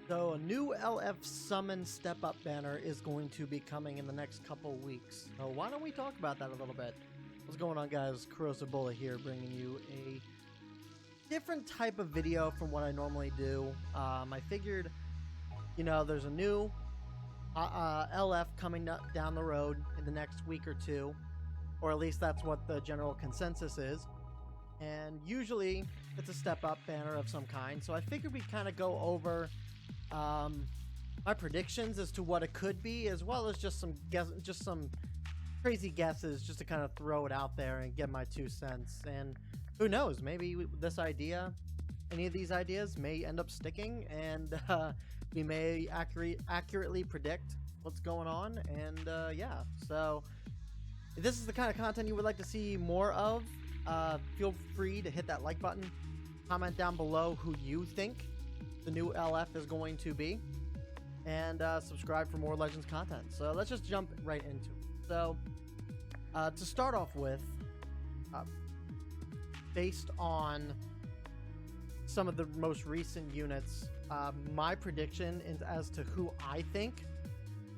So a new LF Summon Step Up banner is going to be coming in the next couple weeks. So why don't we talk about that a little bit? What's going on, guys? Corrosive Bullet here, bringing you a different type of video from what I normally do. I figured, there's a new LF coming down the road in the next week or two, or at least that's what the general consensus is. And usually it's a step up banner of some kind. So I figured we'd kind of go over my predictions as to what it could be, as well as just some crazy guesses, just to kind of throw it out there and get my 2 cents. And who knows, maybe any of these ideas may end up sticking, and we may accurately predict what's going on. And yeah, so if this is the kind of content you would like to see more of, feel free to hit that like button, comment down below who you think the new LF is going to be, and subscribe for more Legends content. So let's just jump right into it. So to start off with, based on some of the most recent units, my prediction as to who I think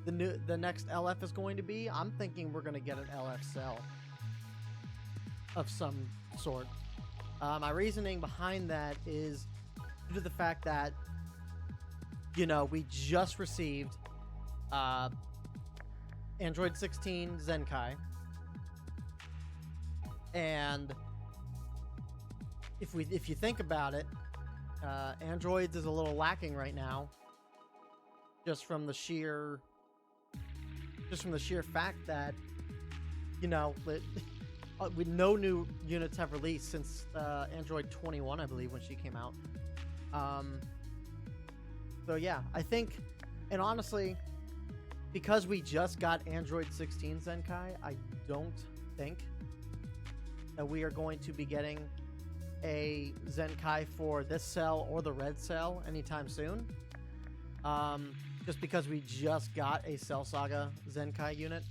the next LF is going to be, I'm thinking we're going to get an LF cell of some sort. My reasoning behind that is due to the fact that, we just received Android 16 Zenkai, and if you think about it, Androids is a little lacking right now, just from the sheer fact that with no new units have released since Android 21, I believe, when she came out. So yeah, I think, and honestly, because we just got Android 16 Zenkai, I don't think that we are going to be getting a Zenkai for this cell or the red cell anytime soon. Just because we just got a Cell Saga Zenkai unit.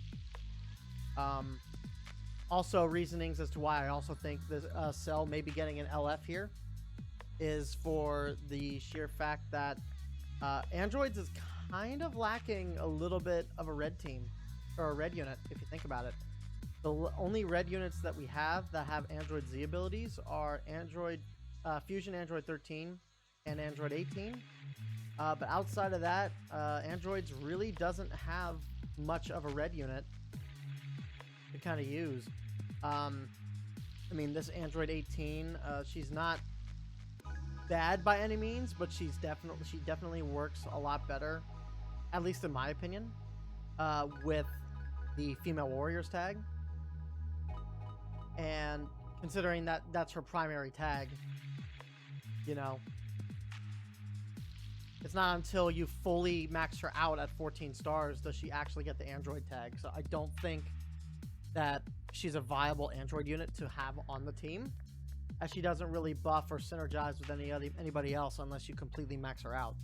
Also, reasonings as to why I also think this cell may be getting an LF here is for the sheer fact that Androids is kind of lacking a little bit of a red team, or a red unit, if you think about it. The only red units that we have that have Android Z abilities are Fusion Android 13 and Android 18. But outside of that, Androids really doesn't have much of a red unit to kind of use. This Android 18, she's not bad by any means, but she definitely works a lot better, at least in my opinion, with the female warriors tag. And considering that that's her primary tag, it's not until you fully max her out at 14 stars does she actually get the Android tag. So I don't think that she's a viable Android unit to have on the team, as she doesn't really buff or synergize with anybody else unless you completely max her out.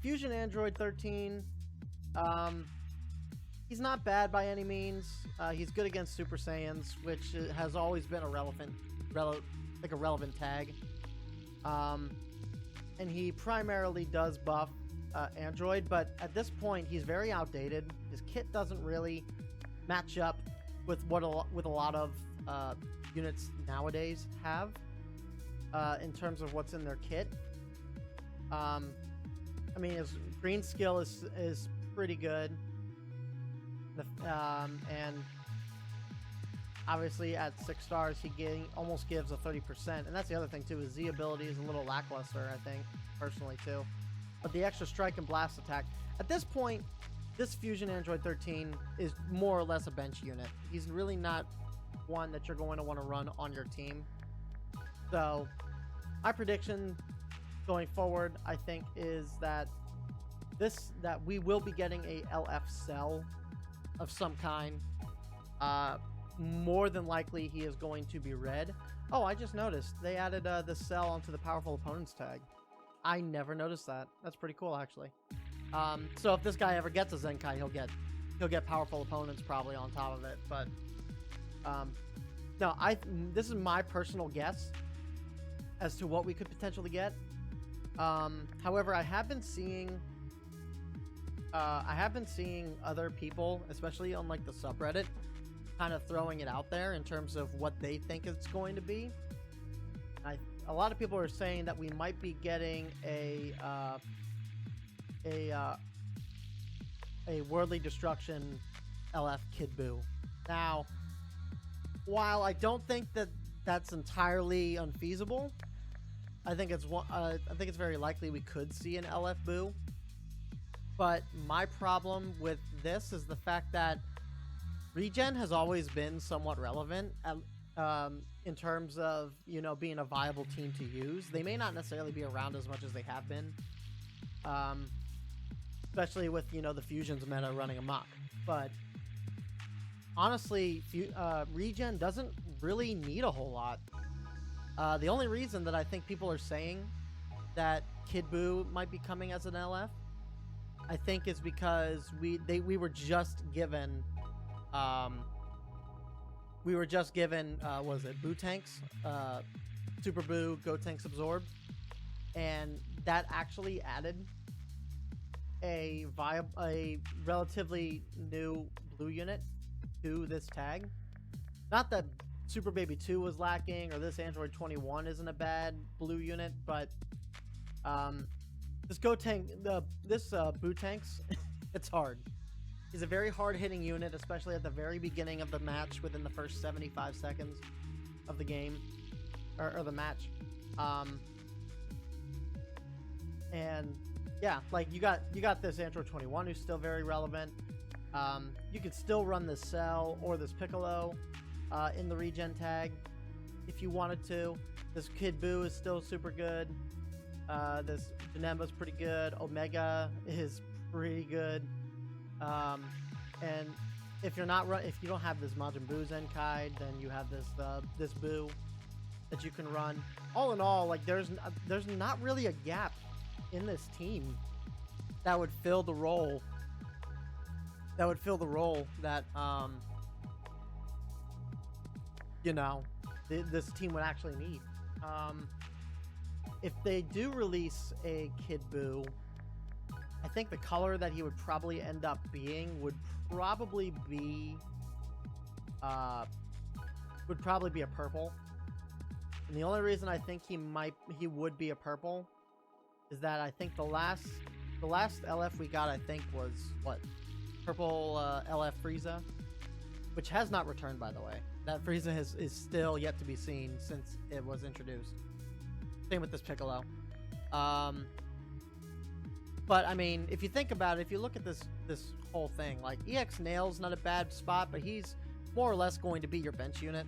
Fusion Android 13, he's not bad by any means. He's good against Super Saiyans, which has always been a relevant tag. And he primarily does buff Android, but at this point he's very outdated. His kit doesn't really match up with what a lot of units nowadays have in terms of what's in their kit. His green skill is pretty good, and obviously at 6 stars he almost gives a 30%, and that's the other thing too. His Z ability is a little lackluster, I think, personally too. But the extra strike and blast attack, at this point, this Fusion Android 13 is more or less a bench unit. He's really not one that you're going to want to run on your team. So my prediction going forward, I think, is that we will be getting a LF cell of some kind. More than likely he is going to be red. Oh, I just noticed they added the cell onto the powerful opponents tag. I never noticed that. That's pretty cool, actually. So if this guy ever gets a Zenkai, he'll get powerful opponents probably on top of it. But no, this is my personal guess as to what we could potentially get. However, I have been seeing other people, especially on like the subreddit, kind of throwing it out there in terms of what they think it's going to be. A lot of people are saying that we might be getting a Worldly Destruction LF Kid Buu. Now, while I don't think that that's entirely unfeasible, I think it's very likely we could see an LF Buu. But my problem with this is the fact that regen has always been somewhat relevant in terms of, you know, being a viable team to use. They may not necessarily be around as much as they have been, especially with, you know, the fusions meta running amok. But honestly, regen doesn't really need a whole lot. The only reason that I think people are saying that Kid Buu might be coming as an LF, I think, is because we were just given what was it, Buu tanks, Super Buu, Go Tanks Absorbed, and that actually added a relatively new blue unit to this tag. Not that Super Baby 2 was lacking or this Android 21 isn't a bad blue unit, but this Buu tanks, it's hard. He's a very hard-hitting unit, especially at the very beginning of the match, within the first 75 seconds of the game, or the match. And yeah, like you got this Android 21 who's still very relevant. You could still run this Cell or this Piccolo in the regen tag if you wanted to. This Kid Buu is still super good. This Janemba's pretty good. Omega is pretty good. And if you don't have this Majin Buu Zenkai, then you have this Buu that you can run. All in all, like there's not really a gap in this team that would fill the role. That you know, this team would actually need. If they do release a Kid Buu, I think the color that he would probably end up being would probably be a purple. And the only reason I think he would be a purple is that I think the last LF we got, I think, was what, purple LF Frieza, which has not returned, by the way. That Frieza is still yet to be seen since it was introduced. Same with this Piccolo. But I mean, if you think about it, if you look at this whole thing, like EX Nail's not a bad spot, but he's more or less going to be your bench unit.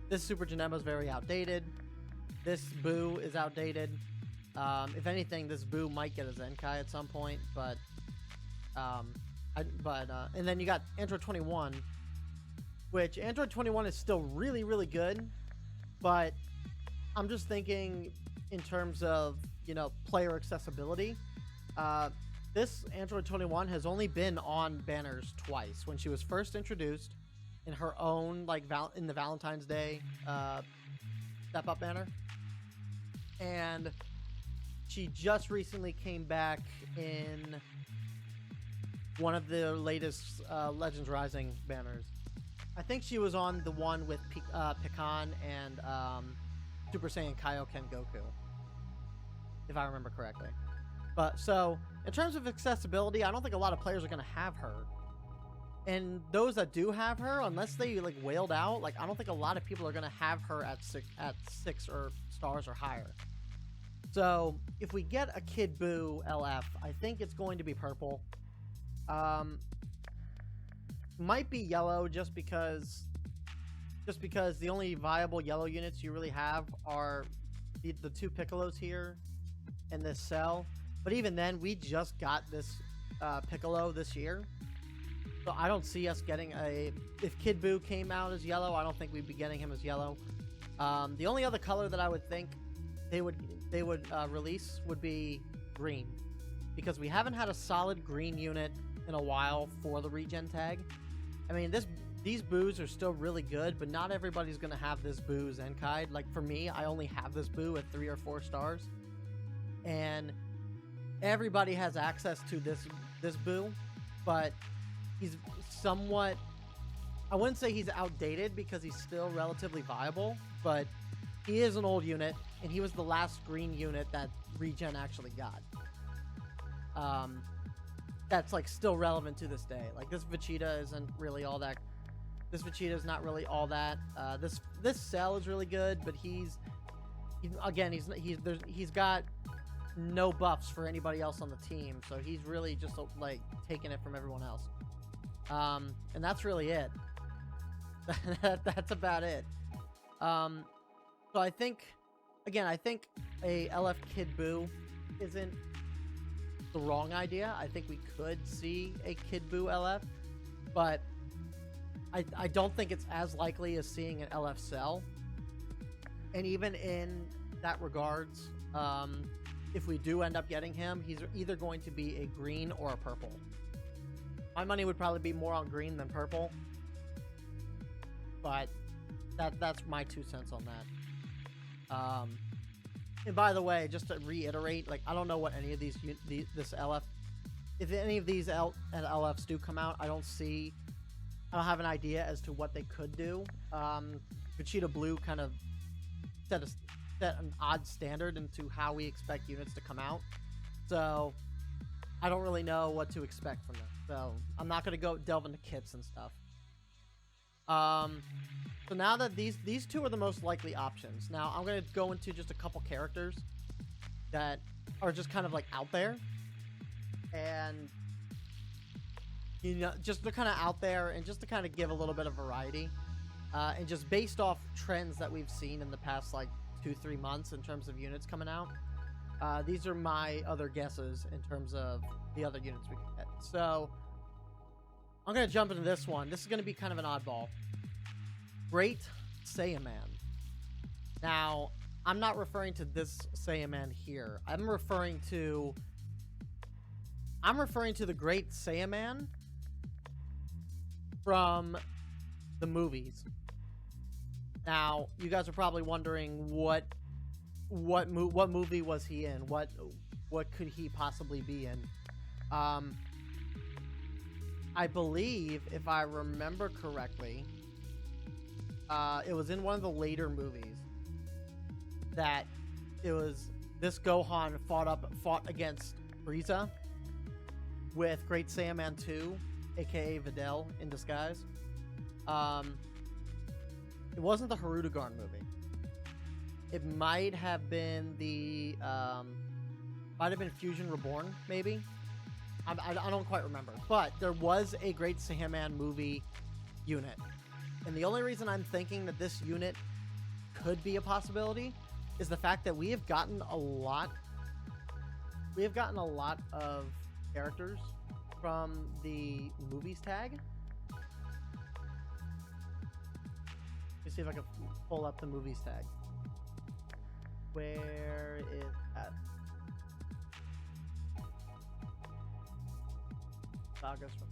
This Super Janemba is very outdated. This Buu is outdated. If anything, this Buu might get a Zenkai at some point, but and then you got Android 21, which Android 21 is still really, really good, but I'm just thinking in terms of, you know, player accessibility. This Android 21 has only been on banners twice. When she was first introduced in her own, like, in the Valentine's Day step up banner, and she just recently came back in one of the latest Legends Rising banners. I think she was on the one with Pecan and Super Saiyan Kaioken Goku, if I remember correctly. But so, in terms of accessibility, I don't think a lot of players are going to have her. And those that do have her, unless they like wailed out, like I don't think a lot of people are going to have her at six or stars or higher. So if we get a Kid Buu LF, I think it's going to be purple. Might be yellow just because the only viable yellow units you really have are the two Piccolos here and this Cell. But even then, we just got this Piccolo this year. So I don't see us getting if Kid Buu came out as yellow, I don't think we'd be getting him as yellow. The only other color that I would think they would release would be green, because we haven't had a solid green unit in a while for the regen tag. I mean, these Buus are still really good, but not everybody's gonna have this Buu Zenkai. Like for me, I only have this Buu at 3 or 4 stars. and everybody has access to this Boo, but he's somewhat, I wouldn't say he's outdated because he's still relatively viable, but he is an old unit, and he was the last green unit that Regen actually got. That's like still relevant to this day. Like this Vegeta isn't really all that. This Vegeta is not really all that. This Cell is really good, but he's got no buffs for anybody else on the team, so he's really just like taking it from everyone else. And that's really it. That's about it. So I think a LF Kid Buu isn't the wrong idea. I think we could see a Kid Buu LF, but I don't think it's as likely as seeing an LF Cell. And even in that regards, if we do end up getting him, he's either going to be a green or a purple. My money would probably be more on green than purple, but that's my 2 cents on that. And by the way, just to reiterate, like, I don't know what any of these this LF, if any of these LFs do come out, I don't have an idea as to what they could do. Vegeta Blue kind of set an odd standard into how we expect units to come out, so I don't really know what to expect from them. So I'm not going to go delve into kits and stuff. So now that these two are the most likely options, now I'm going to go into just a couple characters that are just kind of like out there, and just they're kind of out there, and just to kind of give a little bit of variety, and just based off trends that we've seen in the past like 2-3 months in terms of units coming out. These are my other guesses in terms of the other units we can get. So I'm going to jump into this one. This is going to be kind of an oddball. Great Saiyan Man. Now, I'm not referring to this Saiyan Man here. I'm referring to the Great Saiyan Man from the movies. Now, you guys are probably wondering what movie was he in? What could he possibly be in? I believe, if I remember correctly, it was in one of the later movies that it was this Gohan fought against Frieza with Great Saiyan Man 2, aka Videl in disguise. It wasn't the Harudegarn movie. It might have been Fusion Reborn, maybe. I don't quite remember, but there was a Great Saiyan Man movie unit, and the only reason I'm thinking that this unit could be a possibility is the fact that we have gotten a lot of characters from the movies tag. Let's see if I can pull up the movies tag. Where is that? Sagas from.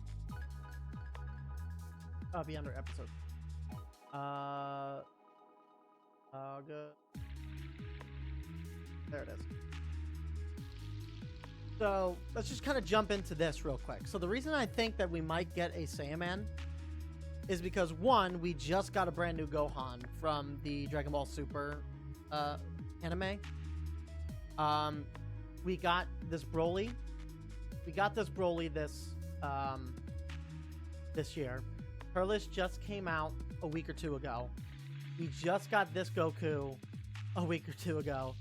Oh, be under episode. Saga. There it is. So let's just kind of jump into this real quick. So the reason I think that we might get a Saiyan Man is because, one, we just got a brand new Gohan from the Dragon Ball Super anime. We got this Broly. This year. Turles just came out a week or two ago. We just got this Goku a week or two ago.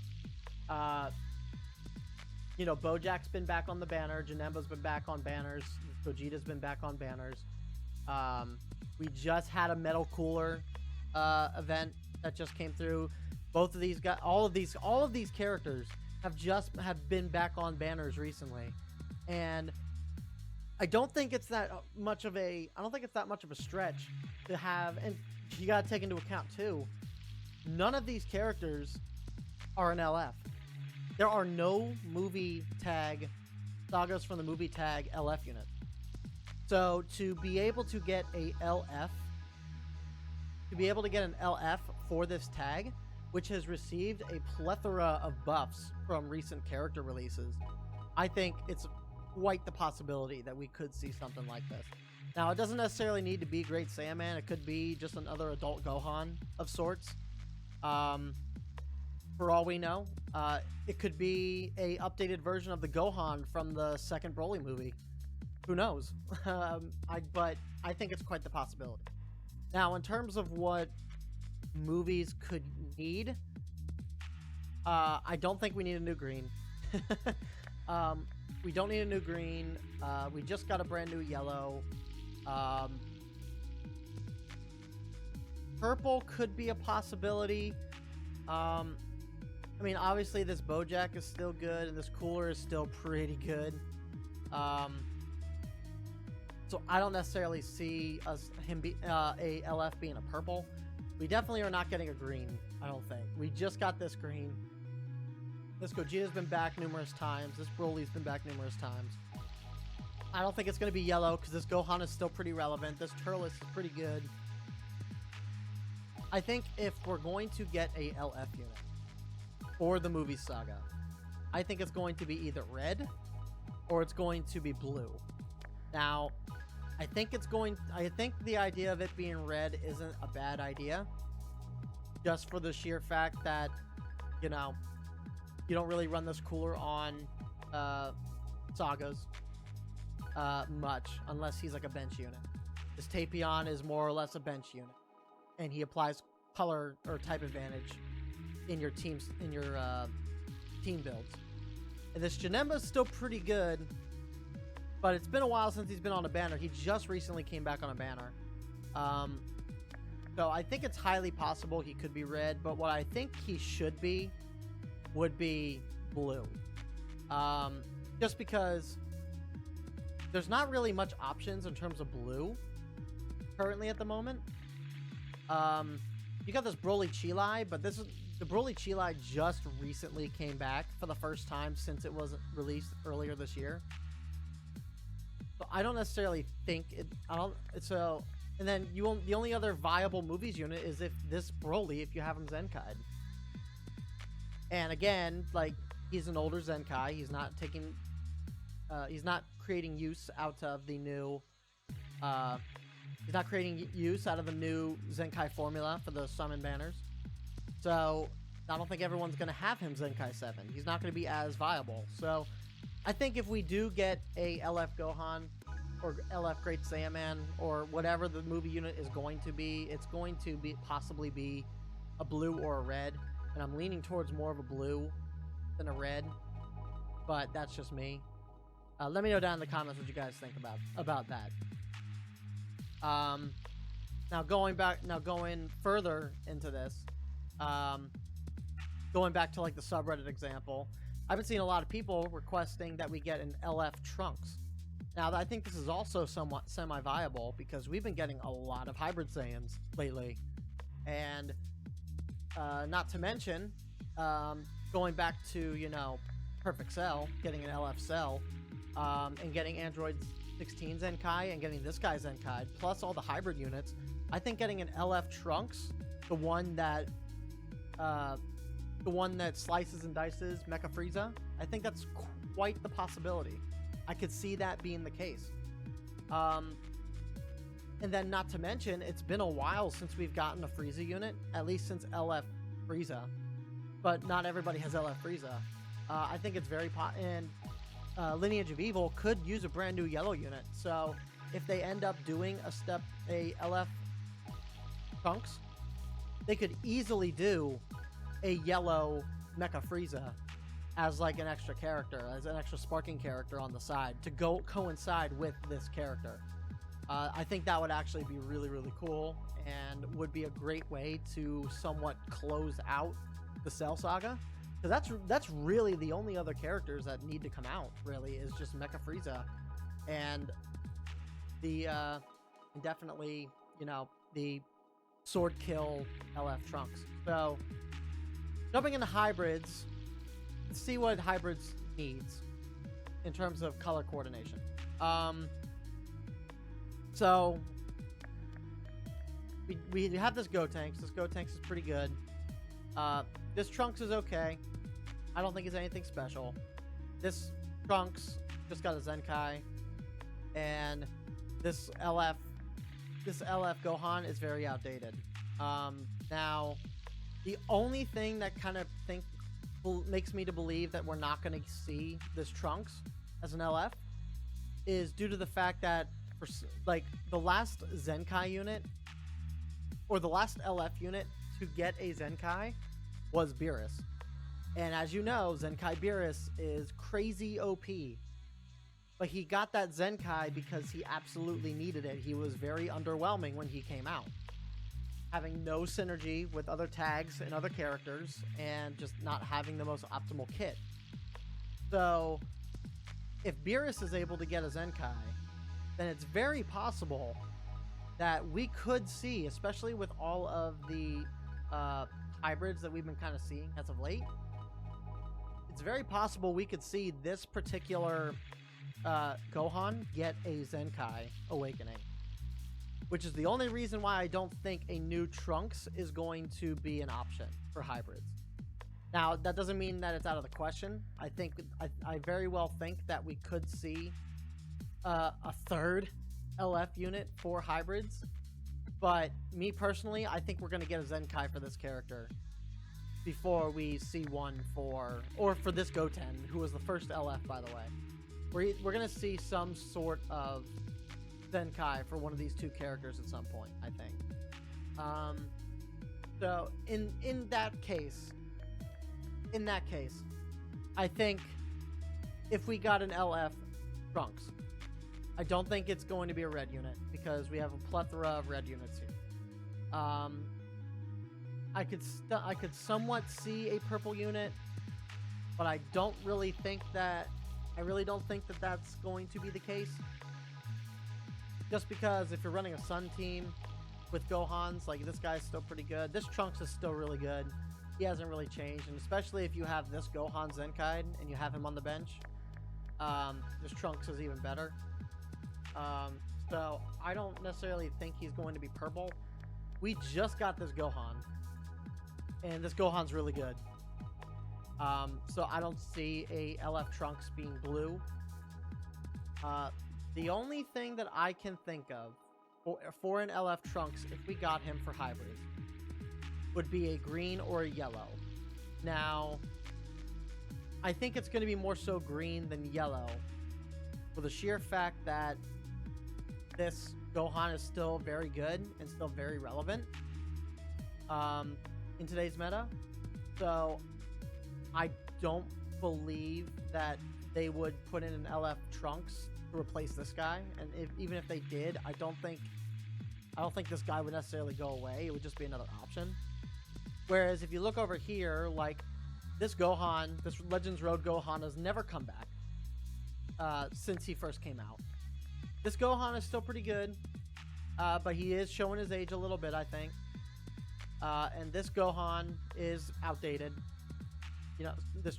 Bojack's been back on the banner. Janemba's been back on banners. Gogeta's been back on banners. We just had a Metal Cooler event that just came through. Both of these guys, all of these characters have been back on banners recently, and I don't think it's that much of a stretch to have. And you got to take into account too, none of these characters are an LF. There are no movie tag sagas from the movie tag LF unit. So to be able to get an LF for this tag which has received a plethora of buffs from recent character releases, I think it's quite the possibility that we could see something like this. Now, it doesn't necessarily need to be Great Saiyan Man. It could be just another adult Gohan of sorts. For all we know, it could be a updated version of the Gohan from the second Broly movie. Who knows? But I think it's quite the possibility. Now, in terms of what movies could need, I don't think we need a new green. We don't need a new green. We just got a brand new yellow. Purple could be a possibility. I mean, obviously this Bojack is still good, and this cooler is still pretty good. So I don't necessarily see him be a LF being a purple. We definitely are not getting a green, I don't think. We just got this green. This Gogeta's been back numerous times. This Broly's been back numerous times. I don't think it's going to be yellow because this Gohan is still pretty relevant. This Turles is pretty good. I think if we're going to get a LF unit for the movie saga, I think it's going to be either red or it's going to be blue. Now, I think the idea of it being red isn't a bad idea, just for the sheer fact that, you know, you don't really run this cooler on sagas much unless he's like a bench unit. This Tapion is more or less a bench unit, and he applies color or type advantage in your team builds. And this Janemba is still pretty good, but it's been a while since he's been on a banner. He just recently came back on a banner. So I think it's highly possible he could be red, but what I think he should be would be blue. Just because there's not really much options in terms of blue currently at the moment. You got this Broly Chilai, but the Broly Chilai just recently came back for the first time since it was released earlier this year. So I don't necessarily think it. And then the only other viable movies unit is if this Broly, if you have him Zenkai'd. And again, like, he's an older Zenkai. He's not taking. He's not creating use out of the new. He's not creating use out of the new Zenkai formula for the summon banners. So I don't think everyone's going to have him Zenkai 7. He's not going to be as viable. So I think if we do get a LF Gohan or LF Great Saiyan Man or whatever the movie unit is going to be, it's going to be possibly be a blue or a red. And I'm leaning towards more of a blue than a red. But that's just me. Let me know down in the comments what you guys think about that. Now going further into this, going back to like the subreddit example, I've been seeing a lot of people requesting that we get an LF Trunks. Now, I think this is also somewhat semi-viable because we've been getting a lot of hybrid Saiyans lately, and not to mention going back to, you know, Perfect Cell, getting an LF Cell, and getting Android 16 Zenkai and getting this guy Zenkai, plus all the hybrid units. I think getting an LF Trunks, the one that slices and dices Mecha Frieza, I think that's quite the possibility. I could see that being the case. And then not to mention, it's been a while since we've gotten a Frieza unit, at least since LF Frieza. But not everybody has LF Frieza. I think it's very and Lineage of Evil could use a brand new yellow unit. So if they end up doing a LF Trunks, they could easily do a yellow Mecha Frieza as like an extra character, as an extra sparking character on the side to go coincide with this character. I think that would actually be really, really cool and would be a great way to somewhat close out the Cell Saga. Because that's really the only other characters that need to come out, really, is just Mecha Frieza. And the, definitely, you know, the Sword Kill LF Trunks. So, jumping into hybrids, let's see what hybrids needs in terms of color coordination. So, we have this Gotenks. This Gotenks is pretty good. This Trunks is okay. I don't think it's anything special. This Trunks just got a Zenkai, and this LF Gohan is very outdated. Now, the only thing that kind of makes me to believe that we're not going to see this Trunks as an LF is due to the fact that for like the last Zenkai unit or the last LF unit to get a Zenkai was Beerus. And as you know, Zenkai Beerus is crazy OP. But he got that Zenkai because he absolutely needed it. He was very underwhelming when he came out, having no synergy with other tags and other characters, and just not having the most optimal kit. So, if Beerus is able to get a Zenkai, then it's very possible that we could see, especially with all of the hybrids that we've been kind of seeing as of late, it's very possible we could see this particular Gohan get a Zenkai Awakening, which is the only reason why I don't think a new Trunks is going to be an option for hybrids. Now, that doesn't mean that it's out of the question. I very well think that we could see a third LF unit for hybrids, but me personally, I think we're going to get a Zenkai for this character before we see one for this Goten, who was the first LF, by the way. We're going to see some sort of Zenkai for one of these two characters at some point, I think. So in that case, I think if we got an LF Trunks, I don't think it's going to be a red unit because we have a plethora of red units here. I could somewhat see a purple unit, but I really don't think that that's going to be the case. Just because if you're running a Sun team with Gohans, like this guy's still pretty good. This Trunks is still really good. He hasn't really changed, and especially if you have this Gohan Zenkai and you have him on the bench, this Trunks is even better. So I don't necessarily think he's going to be purple. We just got this Gohan, and this Gohan's really good. So I don't see a LF Trunks being blue. The only thing that I can think of for an LF Trunks, if we got him for hybrids, would be a green or a yellow. Now, I think it's going to be more so green than yellow, for the sheer fact that this Gohan is still very good and still very relevant in today's meta. So I don't believe that they would put in an LF Trunks to replace this guy, and even if they did, I don't think this guy would necessarily go away. It would just be another option. Whereas if you look over here, like this Gohan, this Legends Road Gohan has never come back since he first came out. This Gohan is still pretty good, but he is showing his age a little bit, I think. And this Gohan is outdated. You know, this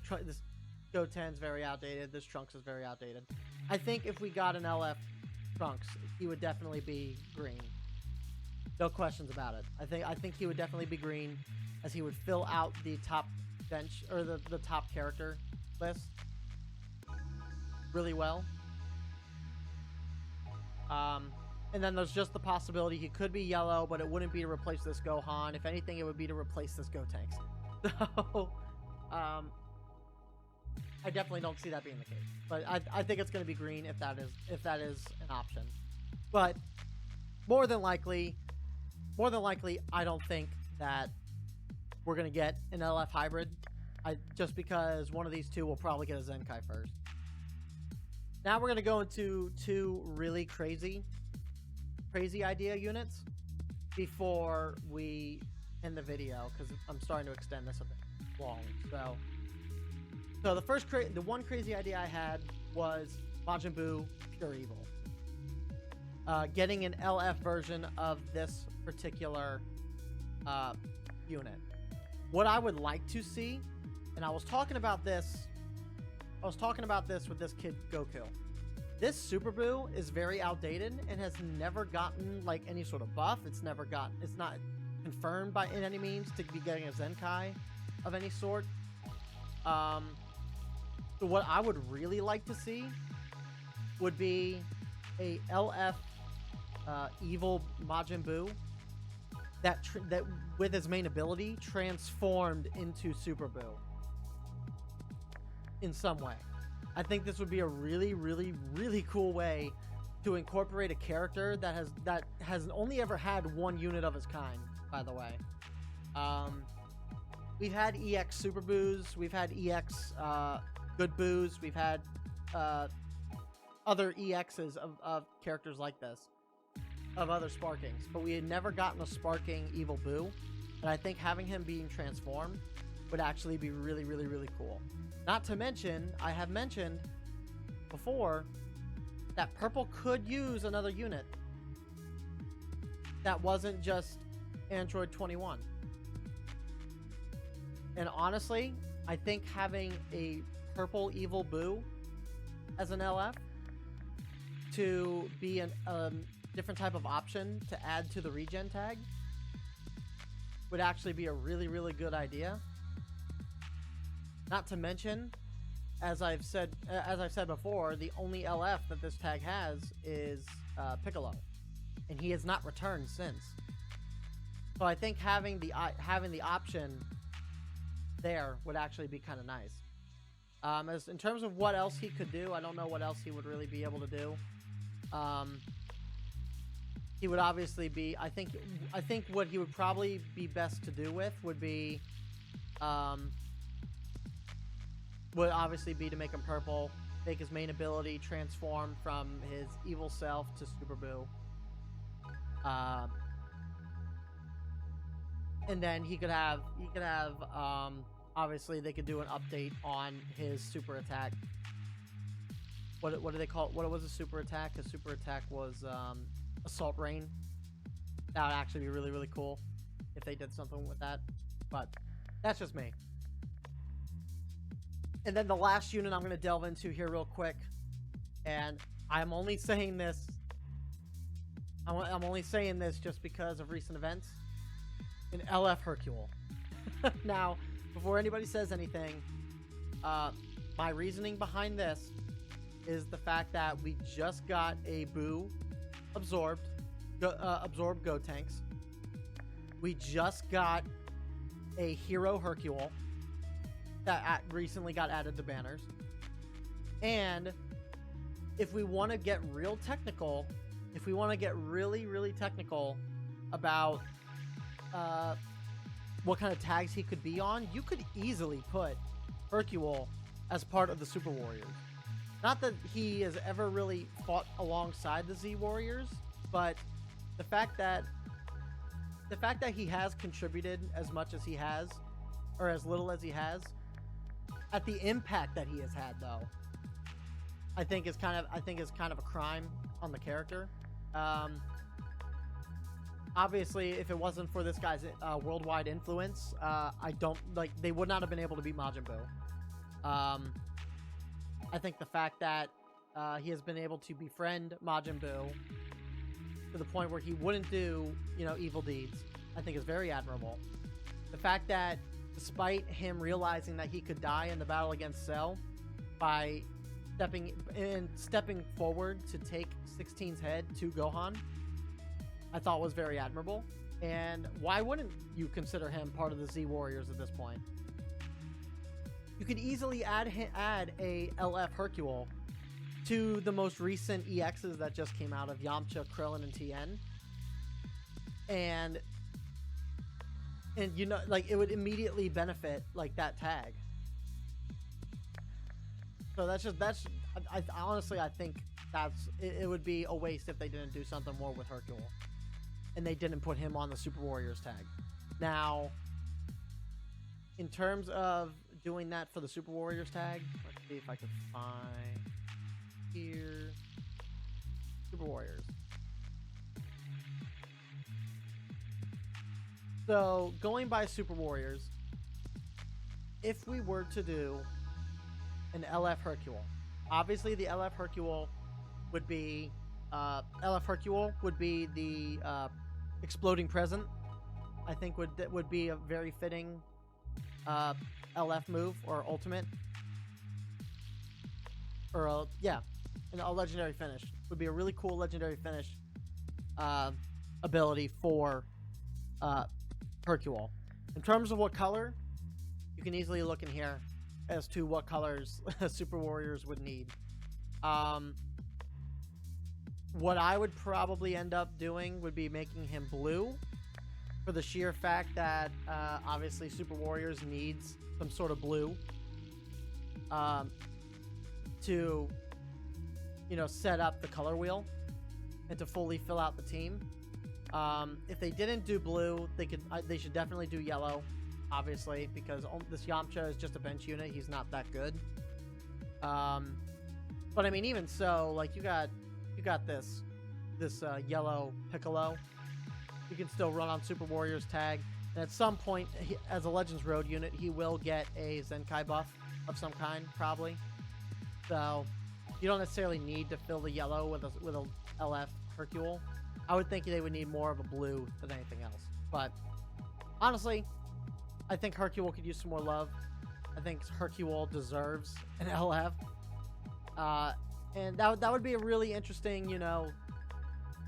Goten's very outdated. This Trunks is very outdated. I think if we got an LF Trunks, he would definitely be green. No questions about it. I think he would definitely be green, as he would fill out the top bench or the top character list really well. And then there's just the possibility he could be yellow, but it wouldn't be to replace this Gohan. If anything, it would be to replace this Gotenks. So, I definitely don't see that being the case. But I think it's going to be green if that is an option. But more than likely, I don't think that we're going to get an LF hybrid. Just because one of these two will probably get a Zenkai first. Now we're going to go into two really crazy idea units before we end the video, because I'm starting to extend this a bit long. So the one crazy idea I had was Majin Buu Pure Evil. Getting an LF version of this particular unit. What I would like to see, and I was talking about this with this kid Goku. This Super Buu is very outdated and has never gotten like any sort of buff. It's confirmed by in any means to be getting a Zenkai of any sort. So what I would really like to see would be a LF evil Majin Buu that with his main ability transformed into Super Buu in some way. I think this would be a really, really, really cool way to incorporate a character that has only ever had one unit of his kind, by the way. We've had EX Super Boos, we've had EX Good Boos, we've had other EXs of characters like this, of other Sparkings, but we had never gotten a Sparking Evil Buu, and I think having him being transformed would actually be really, really, really cool. Not to mention, I have mentioned before that Purple could use another unit that wasn't just Android 21. And honestly, I think having a Purple Evil Buu as an LF to be a different type of option to add to the regen tag would actually be a really, really good idea. Not to mention, as I've said before, the only LF that this tag has is Piccolo, and he has not returned since. So I think having the option there would actually be kind of nice. As in terms of what else he could do, I don't know what else he would really be able to do. He would obviously be. I think what he would probably be best to do with would be. Would obviously be to make him purple, make his main ability transform from his evil self to Super Buu. And then he could have obviously they could do an update on his super attack. What do they call it? What was a super attack? His super attack was Assault Rain. That would actually be really, really cool if they did something with that. But that's just me. And then the last unit I'm going to delve into here real quick, and I'm only saying this. I'm only saying this just because of recent events. An LF Hercule. Now, before anybody says anything, my reasoning behind this is the fact that we just got a Buu absorbed Gotenks. We just got a Hero Hercule that recently got added to banners. And if we want to get real technical, if we want to get really, really technical about what kind of tags he could be on, you could easily put Hercule as part of the Super Warriors. Not that he has ever really fought alongside the Z Warriors, but the fact that he has contributed as much as he has, or as little as he has, at the impact that he has had, though, I think is kind of a crime on the character. Obviously, if it wasn't for this guy's worldwide influence, they would not have been able to beat Majin Buu. I think the fact that he has been able to befriend Majin Buu to the point where he wouldn't do, evil deeds, I think is very admirable. The fact that despite him realizing that he could die in the battle against Cell by stepping forward to take 16's head to Gohan, I thought was very admirable. And why wouldn't you consider him part of the Z Warriors at this point? You could easily add a LF Hercule to the most recent EXs that just came out of Yamcha, Krillin, and Tien. And it would immediately benefit that tag. So honestly, I think it would be a waste if they didn't do something more with Hercule and they didn't put him on the Super Warriors tag. Now, in terms of doing that for the Super Warriors tag, let's see if I can find here Super Warriors. So, going by Super Warriors, if we were to do an LF Hercule, obviously the LF Hercule would be the exploding present I think would be a very fitting LF move or ultimate, or a legendary finish would be a really cool legendary finish ability for Hercule. In terms of what color, you can easily look in here as to what colors Super Warriors would need. What I would probably end up doing would be making him blue, for the sheer fact that obviously Super Warriors needs some sort of blue to, you know, set up the color wheel and to fully fill out the team. If they didn't do blue, they should definitely do yellow, obviously, because this Yamcha is just a bench unit. He's not that good. But I mean, even so, like you got this yellow Piccolo. You can still run on Super Warriors tag, and at some point, as a Legends Road unit, he will get a Zenkai buff of some kind, probably. So you don't necessarily need to fill the yellow with a LF Hercule. I would think they would need more of a blue than anything else. But honestly, I think Hercule could use some more love. I think Hercule deserves an LF. And that would be a really interesting, you know,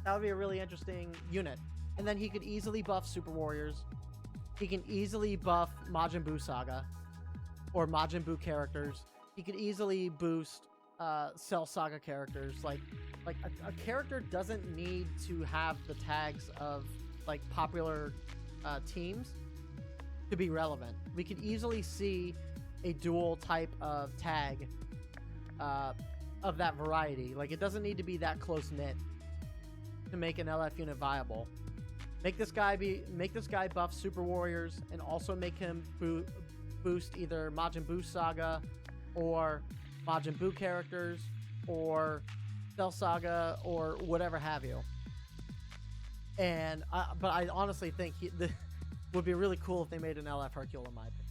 that would be a really interesting unit. And then he could easily buff Super Warriors. He can easily buff Majin Buu Saga or Majin Buu characters. He could easily boost Cell Saga characters. Like a character doesn't need to have the tags of like popular teams to be relevant. We could easily see a dual type of tag of that variety. Like, it doesn't need to be that close knit to make an LF unit viable. Make this guy buff Super Warriors and also make him boost either Majin Buu Saga or Majin Buu characters or Cell Saga or whatever have you. And but I honestly think would be really cool if they made an LF Hercule, in my opinion.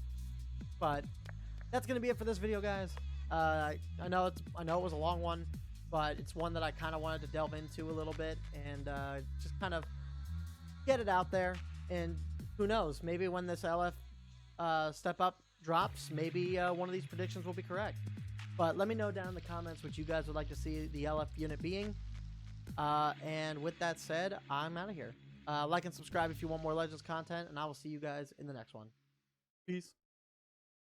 But that's gonna be it for this video, guys. I know it was a long one, but it's one that I kind of wanted to delve into a little bit and just kind of get it out there. And who knows, maybe when this LF step up drops, maybe one of these predictions will be correct. But let me know down in the comments what you guys would like to see the LF unit being. And with that said, I'm out of here. Like and subscribe if you want more Legends content, and I will see you guys in the next one. Peace.